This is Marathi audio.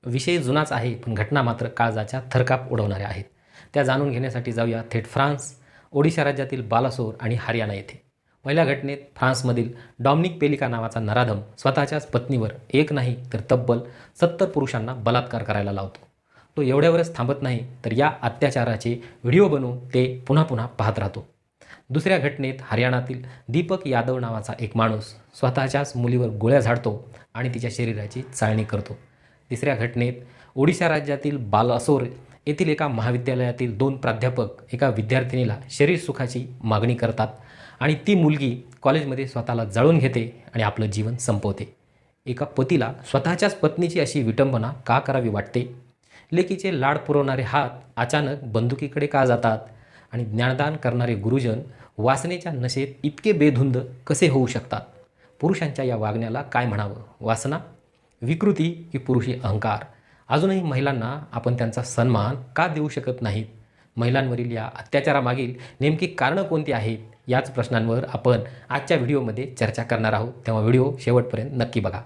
विषय जुनाच आहे, पण घटना मात्र काळजाच्या थरकाप उडवणाऱ्या आहेत. त्या जाणून घेण्यासाठी जाऊया थेट फ्रान्स, ओडिशा राज्यातील बालासोर आणि हरियाणा येथे. पहिल्या घटनेत फ्रान्समधील डॉमिनिक पेलिका नावाचा नराधम स्वतःच्याच पत्नीवर एक नाही तर तब्बल 70 पुरुषांना बलात्कार करायला लावतो. तो एवढ्यावरच थांबत नाही, तर या अत्याचाराचे व्हिडिओ बनवून ते पुन्हा पुन्हा पाहत राहतो. दुसऱ्या घटनेत हरियाणातील दीपक यादव नावाचा एक माणूस स्वतःच्याच मुलीवर गोळ्या झाडतो आणि तिच्या शरीराची चाळणी करतो. तिसऱ्या घटनेत ओडिशा राज्यातील बालासोर येथील एका महाविद्यालयातील 2 प्राध्यापक एका विद्यार्थिनीला शरीर सुखाची मागणी करतात आणि ती मुलगी कॉलेजमध्ये स्वतःला जाळून घेते आणि आपलं जीवन संपवते. एका पतीला स्वतःच्याच पत्नीची अशी विटंबना का करावी वाटते? लेकीचे लाड पुरवणारे हात अचानक बंदुकीकडे का जातात? आणि ज्ञानदान करणारे गुरुजन वासनेच्या नशेत इतके बेधुंद कसे होऊ शकतात? पुरुषांच्या या वागण्याला काय म्हणावं? वासना, विकृती की पुरुषी अहंकार? अजूनही महिलांना आपण त्यांचा सन्मान का देऊ शकत नाहीत? महिलांवरील या अत्याचारामागील नेमकी कारणं कोणती आहेत? याच प्रश्नांवर आपण आजच्या व्हिडिओमध्ये चर्चा करणार आहोत. तेव्हा व्हिडिओ शेवटपर्यंत नक्की बघा.